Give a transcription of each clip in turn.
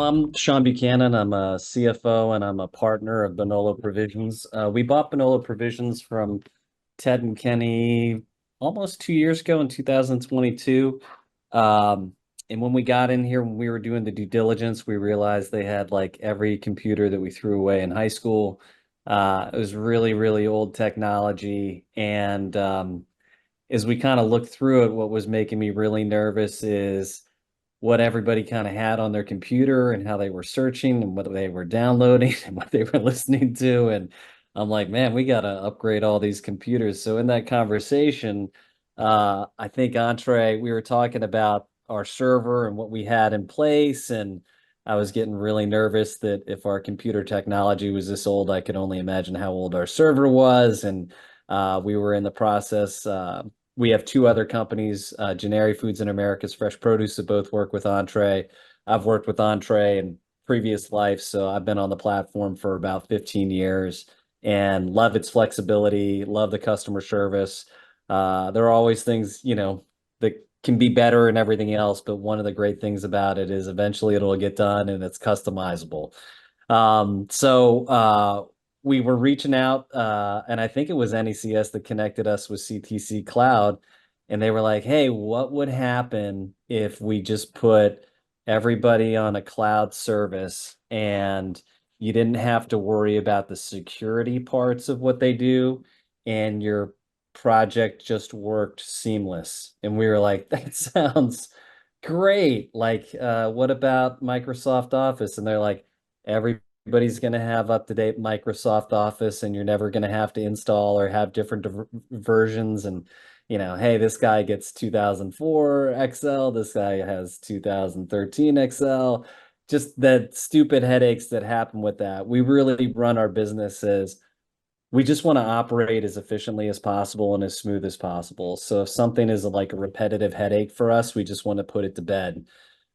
I'm Sean Buchanan. I'm a CFO and I'm a partner of Bonollo Provisions. We bought Bonollo Provisions from Ted and Kenny almost 2 years ago in 2022. Um, and when we got in here, when we were doing the due diligence, we realized they had like every computer that we threw away in high school. It was really, really old technology. And as we kind of looked through it, what was making me really nervous is what everybody kind of had on their computer and how they were searching and what they were downloading and what they were listening to. And I'm like, man, we got to upgrade all these computers. So in that conversation, I think Entree, we were talking about our server and what we had in place. And I was getting really nervous that if our computer technology was this old, I could only imagine how old our server was. And we were in the process. We have two other companies, Generi Foods and America's Fresh Produce, that both work with Entree. I've worked with Entree in previous life, so I've been on the platform for about 15 years and love its flexibility, love the customer service. There are always things, that can be better and everything else, but one of the great things about it is eventually it'll get done and it's customizable. So we were reaching out, and I think it was NECS that connected us with CTC Cloud, and they were like, "Hey, what would happen if we just put everybody on a cloud service and you didn't have to worry about the security parts of what they do, and your project just worked seamless?" And we were like, "That sounds great. Like, what about Microsoft Office?" And they're like, everybody's going to have up-to-date Microsoft Office, and you're never going to have to install or have different versions. And, hey, this guy gets 2004 Excel, this guy has 2013 Excel. Just that stupid headaches that happen with that. We really run our business as we just want to operate as efficiently as possible and as smooth as possible. So if something is like a repetitive headache for us, we just want to put it to bed.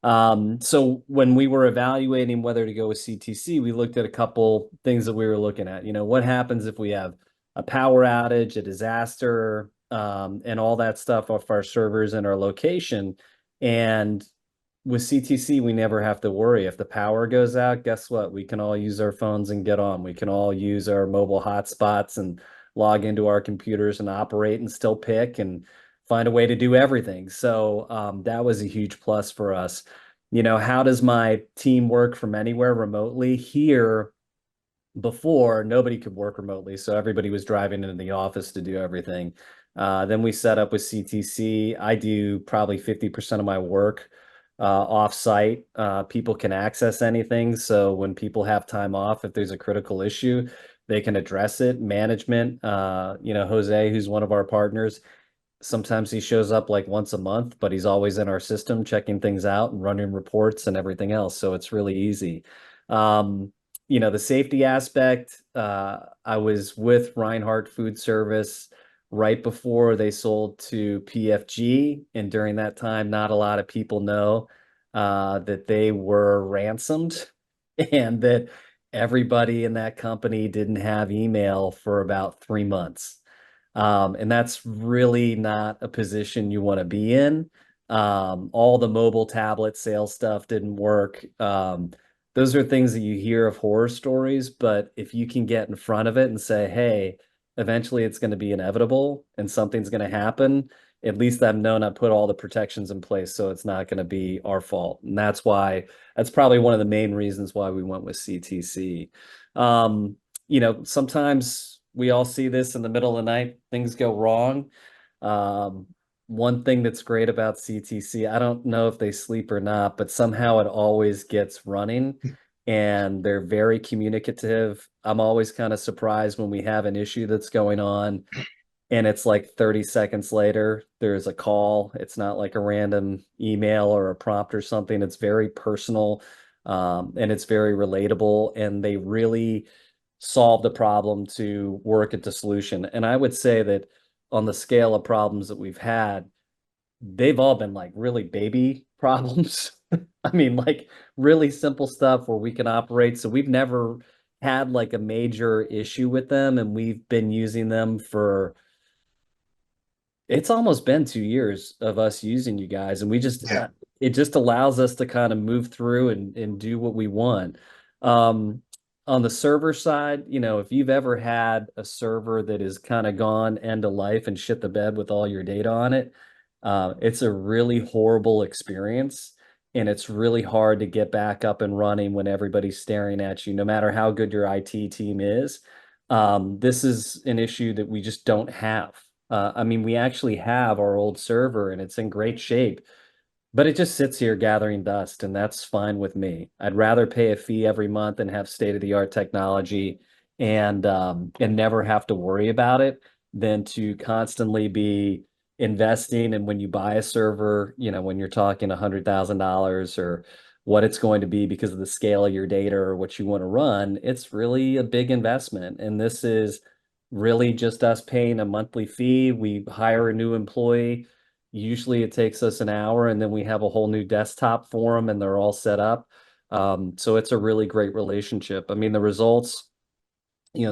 So when we were evaluating whether to go with CTC, we looked at a couple things that we were looking at. What happens if we have a power outage, a disaster, and all that stuff off our servers and our location. And with CTC, we never have to worry. If the power goes out, guess what? We can all use our phones and get on. We can all use our mobile hotspots and log into our computers and operate and still pick and find a way to do everything. So that was a huge plus for us. How does my team work from anywhere remotely? Here, before, nobody could work remotely, so everybody was driving into the office to do everything. Then we set up with CTC. I do probably 50% of my work off-site. People can access anything, so when people have time off, if there's a critical issue, they can address it. Management, Jose, who's one of our partners, sometimes he shows up like once a month, but he's always in our system checking things out and running reports and everything else. So it's really easy. The safety aspect, I was with Reinhardt Food Service right before they sold to PFG. And during that time, not a lot of people know that they were ransomed and that everybody in that company didn't have email for about 3 months. And that's really not a position you want to be in. All the mobile tablet sales stuff didn't work. Those are things that you hear of horror stories, but if you can get in front of it and say, hey, eventually it's going to be inevitable and something's going to happen, at least I've known I put all the protections in place, so it's not going to be our fault. And that's probably one of the main reasons why we went with CTC. Sometimes we all see this in the middle of the night, things go wrong. One thing that's great about CTC, I don't know if they sleep or not, but somehow it always gets running and they're very communicative. I'm always kind of surprised when we have an issue that's going on and it's like 30 seconds later, there's a call. It's not like a random email or a prompt or something. It's very personal, and it's very relatable, and they really solve the problem to work at the solution. And I would say that on the scale of problems that we've had, they've all been like really baby problems. I mean, like really simple stuff where we can operate. So we've never had like a major issue with them, and we've been using them for it's almost been 2 years of us using you guys, and we just Yeah. it just allows us to kind of move through and do what we want. Um, on the server side, if you've ever had a server that is kind of gone end of life and shit the bed with all your data on it, it's a really horrible experience. And it's really hard to get back up and running when everybody's staring at you, no matter how good your IT team is. This is an issue that we just don't have. I mean, we actually have our old server and it's in great shape, but it just sits here gathering dust, and that's fine with me. I'd rather pay a fee every month and have state-of-the-art technology and never have to worry about it than to constantly be investing. And when you buy a server, when you're talking $100,000 or what it's going to be because of the scale of your data or what you want to run, it's really a big investment. And this is really just us paying a monthly fee. We hire a new employee. Usually it takes us an hour and then we have a whole new desktop for them and they're all set up. So it's a really great relationship. I mean, the results,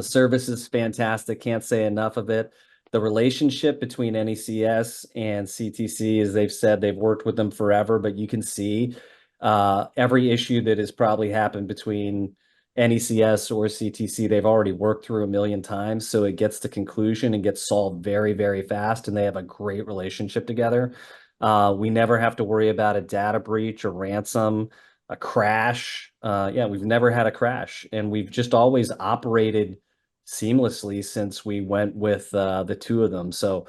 service is fantastic. Can't say enough of it. The relationship between NECS and CTC, as they've said, they've worked with them forever, but you can see every issue that has probably happened between NECS or CTC, they've already worked through a million times. So it gets to conclusion and gets solved very, very fast. And they have a great relationship together. We never have to worry about a data breach, a ransom, a crash. Yeah, we've never had a crash, and we've just always operated seamlessly since we went with the two of them. So,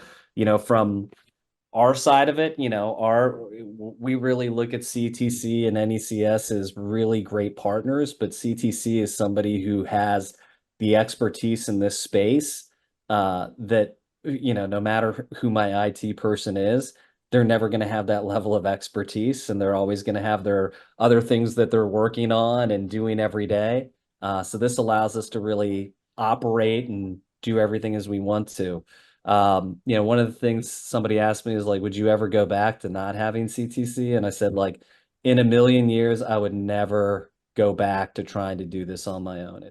from our side of it, we really look at CTC and NECS as really great partners, but CTC is somebody who has the expertise in this space that, no matter who my IT person is, they're never going to have that level of expertise, and they're always going to have their other things that they're working on and doing every day. So this allows us to really operate and do everything as we want to. One of the things somebody asked me is like, would you ever go back to not having CTC? And I said, like, in a million years, I would never go back to trying to do this on my own.